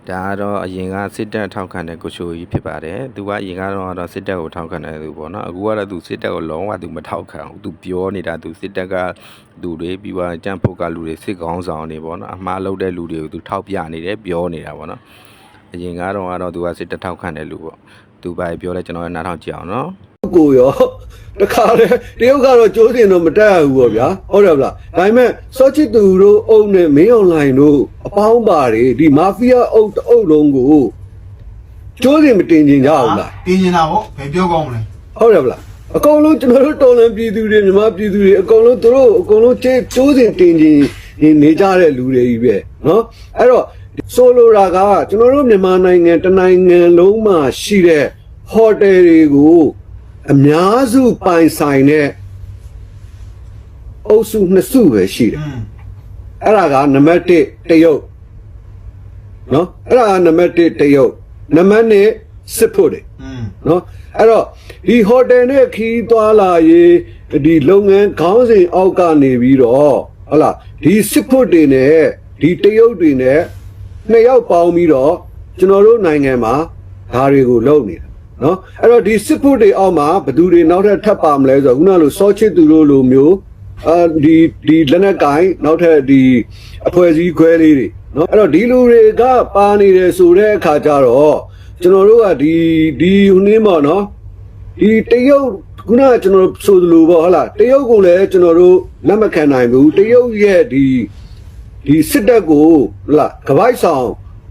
ဒါကတော့အရင်ကစစ်တပ်ထောက်ခံတဲ့ကိုရှိုကြီးဖြစ်ပါတယ်သူကအရင်ကတော့စစ်တပ်ကိုထောက်ခံတယ်သူပေါ့နော်အခုကတော့သူစစ်တပ်ကိုလုံးဝသူမထောက်ခံဘူးသူပြောနေတာသူစစ်တပ်ကလူတွေပြီးသွားကြမ်းဖို့ကလူတွေစစ်ကောင်းဆောင်နေပေါ့နော်အမှားလုပ်တဲ့လူတွေကိုသူထောက်ပြနေတယ်ပြောနေတာပေါ့နော်အရင်ကတော့သူကစစ်တပ်ထောက်ခံတဲ့လူပေါ့သူဘာပြောလဲကျွန်တော်နားထောင်ကြည့်အောင်နော်ကိုရောတခါလေတရုတ်ကတော့ကျိုးစင်တော့မတက်ဘူးပေါ့ဗျာဟုတ်တယ်ဗလားဒါပေမဲ့စောချစ်သူတို့အုပ်နဲ့မင်းအွန်လိုင်းတို့အပေါင်းပါတွေဒီမာဖီးယားအုပ်တအုပ်လုံးကိုကျိုးစင်မတင်ကျင်ကြဘူးလားတင်ကျင်တာပေါ့ဘယ်ပြောကောင်းမလဲဟုတ်တယ်ဗလားအကုန်လုံးကျွန်တော်တို့တော်လန်ပြည်သူတွေမြန်မာပြည်သူတွေအကုန်လုံးသူတို့အကုန်လုံးကျိုးစင်တင်ကျင်နေကြတဲ့လူတွေကြီးပဲနော်အဲ့တော့ဆိုလိုတာကကျွန်တော်တို့မြန်မာနိုင်ငံတနိုင်ငံလုံးမှာရှိတဲ့ဟိုတယ်တွေကိုအများစုပိုင်ဆိုင်တဲ့အုပ်စုနှစ်စုပဲရှိတယ်အဲ့ဒါကနံပါတ်1တရုတ်နော်အဲ့ဒါကနံပါတ်1တရုတ်နံပါတ်2စစ်ဖို့တယ်နော်အဲ့တော့ဒီဟိုတယ်နဲ့ခီးသွားလာရေးဒီလုပ်ငန်းခေါင်းစဉ်အောက်ကနေပြီးတော့ဟုတ်လားဒီစစ်ဖို့တွေနဲ့ဒီတရုတ်တွေနဲ့နှစ်ယောက်ပေါင်းပြီးတော့ကျွန်တော်တို့နိုင်ငံမှာဓာတွေကိုလုပ်နေတာနော်အဲ့တော့ဒီစစ်ဖို့တွေအောက်မှာဘယ်သူတွေနောက်ထပ်ပါမလဲဆိုတော့ခုနလိုစောချစ်သူတို့လိုမျိုးဒီလက်နက်ကင်နောက်ထပ်ဒီအဖွဲ့အစည်းခွဲလေးတွေနော်အဲ့တော့ဒီလူတွေကပါနေတယ်ဆိုတဲ့အခါကျတော့ကျွန်တော်တို့ကဒီဟိုနည်းပေါ့နော်ဒီတရုတ်ခုနကကျွန်တော်ဆိုသလိုပေါ့ဟုတ်လားတရုတ်ကိုလည်းကျွန်တော်တို့လက်မခံနိုင်ဘူးတရုတ်ရဲ့ဒီစစ်တပ်ကိုဟုတ်လားကပိုက်ဆောင်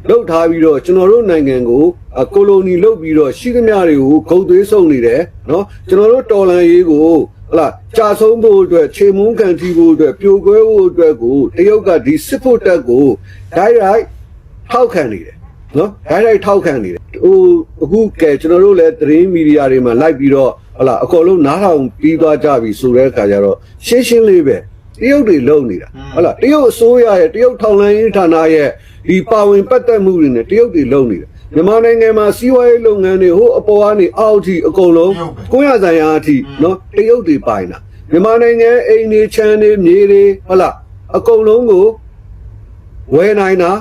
လုပ်ထားပြီးတော့ကျွန်တော်တို့နိုင်ငံကိုကိုလိုနီလုပ်ပြီးတော့ရှိသမျှတွေကိုဂုံသွေးဆုံနေတယ်နော်ကျွန်တော်တို့တော်လန်ရေးကိုဟုတ်လားကြာဆုံးဖို့အတွက်ခြေမုန်းကန်တီးဖို့အတွက်ပြိုကွဲဖို့အတွက်ကိုတရုတ်ကဒီစစ်ဖို့တပ်ကိုဒိုင်ရိုက်ထောက်ခံနေတယ်နော်ဒိုင်ရိုက်ထောက်ခံနေတယ်ဟိုအခုကဲကျွန်တော်တို့လည်းသတင်းမီဒီယာတွေမှာလိုက်ပြီးတော့ဟုတ်လားအကုန်လုံးနားထောင်ပြီးသွားကြပြီဆိုတဲ့အခါကျတော့ရှင်းရှင်းလေးပဲတရုတ်တွေလုံနေတာဟုတ်လားတရုတ်အစိုးရရဲ့တရုတ်ထောက်လှမ်းရေးဌာနရဲ့ဒီပါဝင်ပတ်သက်မှုတွေနဲ့တရုတ်တွေလုံနေတာမြန်မာနိုင်ငံမှာစီးပွားရေးလုပ်ငန်းတွေဟိုအပေါ်ကနေအောက်ထိအကုန်လုံးကိုရဆိုင်ရာအထိနော်တရုတ်တွေပိုင်တာမြန်မာနိုင်ငံအိမ်တွေချမ်းတွေမြေတွေဟုတ်လားအကုန်လုံးကိုဝယ်နိုင်တာ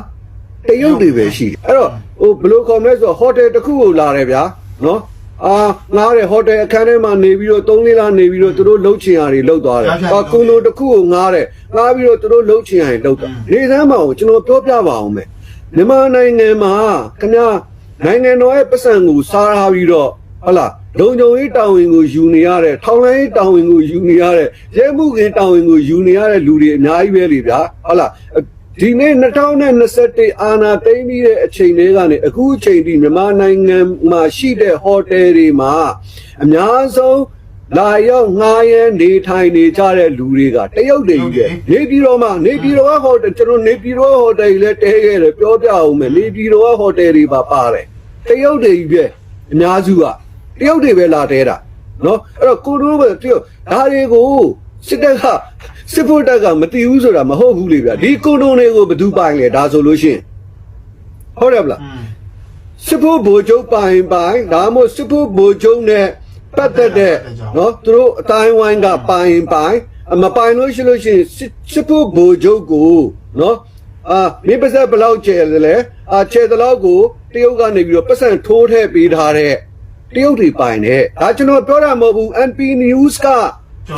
တရုတ်တွေပဲရှိတယ်အဲ့တော့ဟိုဘယ်လိုခေါ်မလဲဆိုတော့ဟိုတယ်တစ်ခုကိုလာတယ်ဗျာနော်ငားတယ်ဟိုတယ်အခန်းထဲမှာနေပြီးတော့3-4လနေပြီးတော့သူတို့လှုပ်ချင်ရတယ်လှုပ်သွားတယ်ကွန်ဒိုတစ်ခုကိုငားတယ်ငားပြီးတော့သူတို့လှုပ်ချင်ရတယ်လှုပ်သွားနေစမ်းမအောင်ကျွန်တော်ပြောပြပါအောင်မယ်မြန်မာနိုင်ငံမှာခင်ဗျာနိုင်ငံတော်ရဲ့ပတ်စံကိုစားထားပြီးတော့ဟုတ်လားလုံခြုံရေးတာဝန်ကိုယူနေရတဲ့ထောင်လိုင်းတာဝန်ကိုယူနေရတဲ့ရဲမှုခင်းတာဝန်ကိုယူနေရတဲ့လူတွေအများကြီးပဲလေဗျာဟုတ်လားဒီနေ့2021အာဏာသိမ်းပြီးတဲ့အချိန်လေးကနေအခုအချိန်ထိမြန်မာနိုင်ငံမှာရှိတဲ့ဟိုတယ်တွေမှာအများဆုံးလာရောက်ငှားရမ်းနေထိုင်နေကြတဲ့လူတွေကတရုတ်တွေကြီးပဲနေပြည်တော်မှာနေပြည်တော်ကဟိုတယ်ကျွန်တော်နေပြည်တော်ဟိုတယ်ကြီးလည်းတဲခဲ့တယ်ပြောပြအောင်မယ်နေပြည်တော်ကဟိုတယ်တွေပါပါတယ်တရုတ်တွေကြီးပဲအများစုကတရုတ်တွေပဲလာတဲတာနော်အဲ့တော့ကိုတို့ပဲတရုတ်ဒါတွေကိုစစ်တပ်ကစစ်ဖို့တက်ကမတီးဘူးဆိုတာမဟုတ်ဘူးလေဗျာဒီကွန်ဒိုတွေကိုဘယ်သူပိုင်လဲဒါဆိုလို့ရှိရင်ဟုတ်တယ်ဗလားစစ်ဖို့ဘိုလ်ချုပ်ပိုင်ဒါမှမဟုတ်စစ်ဖို့ဘိုလ်ချုပ်နဲ့ပတ်သက်တဲ့နော်သူတို့အတိုင်းဝိုင်းကပိုင်မပိုင်လို့ရှိရင်စစ်ဖို့ဘိုလ်ချုပ်ကိုနော်မင်းပါစက်ဘယ်လောက်ကျဲလဲကျဲတဲ့လောက်ကိုတရုတ်ကနေပြီးတော့ပတ်စံထိုးထည့်ပေးထားတဲ့တရုတ်တွေပိုင်တဲ့ဒါကျွန်တော်ပြောတာမဟုတ်ဘူး NP News က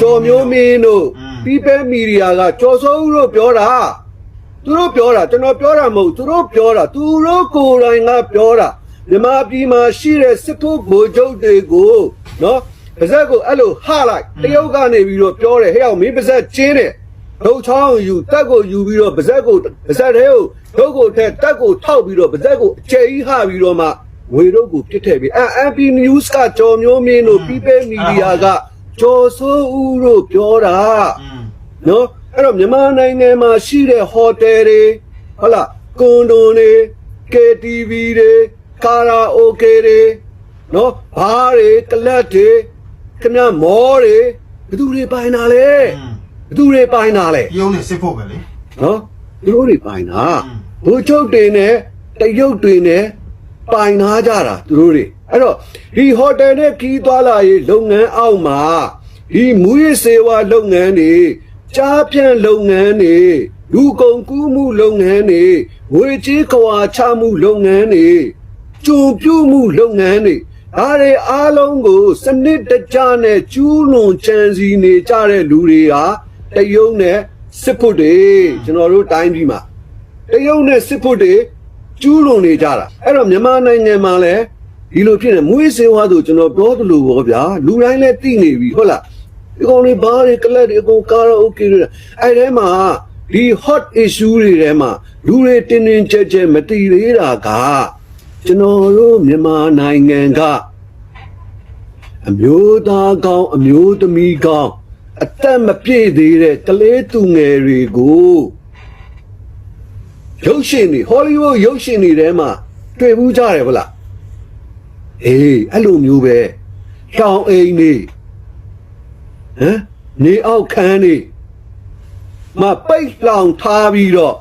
ကျော်မျိုးမင်းတို့ People Media ကကျော်စိုးဦးတို့ပြောတာသူတို့ပြောတာကျွန်တော်ပြောတာမဟုတ်သူတို့ပြောတာသူတို့ကိုယ်တိုင်ကပြောတာမြန်မာပြည်မှာရှိတဲ့စစ်ဖို့ဗိုလ်ချုပ်တွေကိုနော်ပါဇက်ကိုအဲ့လိုဟလိုက်တရုတ်ကနေပြီးတော့ပြောတယ်ဟဲ့အောင်မင်းပါဇက်ကျင်းတယ်ဒုတ်ချောင်းယူတက်ကိုယူပြီးတော့ပါဇက်တဲ့ကိုဒုတ်ကိုထက်တက်ကိုထောက်ပြီးတော့ပါဇက်ကိုအကျယ်ကြီးဟပြီးတော့မှဝေတို့ကိုပြစ်ထည့်ပြီးMP News ကကျော်မျိုးမင်းတို့ People Media ကကျော်စိုးဦးတို့ပြောတာနော်အဲ့တော့မြန်မာနိုင်ငံမှာရှိတဲ့ဟိုတယ်တွေဟုတ်လားကွန်ဒိုတွေ KTV တွေကာရာအိုကေတွေနော်ဘားတွေကလပ်တွေခင်ဗျမောတွေဘသူတွေပိုင်တာလဲဘသူတွေပိုင်တာလဲရုံးနေစစ်ဖို့ပဲလေနော်သူတို့တွေပိုင်တာဘိုးချုပ်တွေနဲ့တရုတ်တွေနဲ့ပိုင်နာကြတာသူတို့တွေအဲ့တော့ဒီဟိုတယ်နဲ့ခီးသွားလာရေးလုပ်ငန်းအောက်မှာဒီမူရစေဝါလုပ်ငန်းတွေကြားဖြန့်လုပ်ငန်းတွေ လူကုန်ကူးမှုလုပ်ငန်းတွေငွေကြေးကွာချမှုလုပ်ငန်းတွေကျုံပြုမှုလုပ်ငန်းတွေဒါတွေအားလုံးကိုစနစ်တကျနဲ့ကျူးလွန်ကြံစည်နေကြတဲ့လူတွေဟာတရုတ်နဲ့စစ်ဖို့တွေကျွန်တော်တို့တိုင်းပြည်မှာတရုတ်နဲ့စစ်ဖို့တွေကျူးလွန်နေကြတာအဲ့တော့မြန်မာနိုင်ငံမှာလည်းဒီလိုဖြစ်နေမွေးစေဝါဆိုကျွန်တော်ပြောသလိုပေါ့ဗျာလူတိုင်းလည်းသိနေပြီဟုတ်လားဒီကောင်တွေဘာတွေကလပ်တွေအကုန်ကာရာโอเกတွေအဲ့ထဲမှာဒီ hot issue တွေထဲမှာလူတွေတင်းတင်းကြပ်ကြပ်မတည်သေးတာကကျွန်တော်တို့မြန်မာနိုင်ငံကအမျိုးသားကောင်းအမျိုးသမီးကောင်းအသက်မပြည့်သေးတဲ့ကလေးသူငယ်တွေကိုရုပ်ရှင်တွေဟောလိဝုဒ်ရုပ်ရှင်တွေထဲမှာတွေ့ဘူးကြတယ်ဗလားအေးအဲ့လိုမျိုးပဲရှောင်းအိမ်နေဟမ်နေအောက်ခန်းနေမပိတ်လောင်ထားပြီးတော့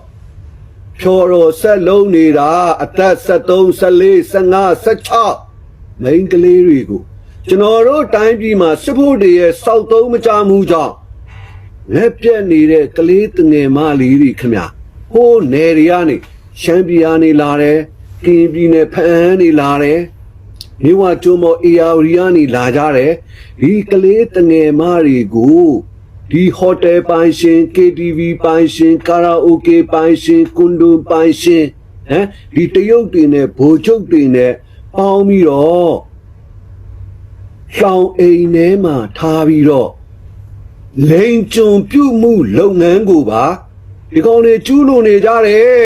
ဖြော်တော်ဆက်လုံးနေတာအသက်73 14 15 16မိန်းကလေးတွေကိုကျွန်တော်တို့တိုင်းပြည်မှာစစ်ဖို့တွေရဲ့စောက်သုံးမကြမှုကြောင့်လက်ပြက်နေတဲ့ကလေးတငယ်မလေးတွေခင်ဗျဟိုးနယ်တွေကနေရှမ်းပြည်ကနေလာတယ်ကရင်ပြည်နယ်ဖအံနေလာတယ်မြေဝကျွန်းပေါ်အေယာဝတီကနေလာကြတယ်ဒီကလေးတငယ်မတွေကိုဒီဟိုတယ်ပိုင်ရှင် KTV ပိုင်ရှင်ကာရာโอเกပိုင်ရှင်ကွန်ဒိုပိုင်ရှင်ဟမ်ဒီတရုတ်တွေနဲ့ဗိုလ်ချုပ်တွေနဲ့ပေါင်းပြီးတော့ရှောင်းအိမ်ထဲမှာထားပြီးတော့လိန်ကျုံပြုတ်မှုလုပ်ငန်းကိုပါဒီကောင်တွေကျူးလွန်နေကြတယ်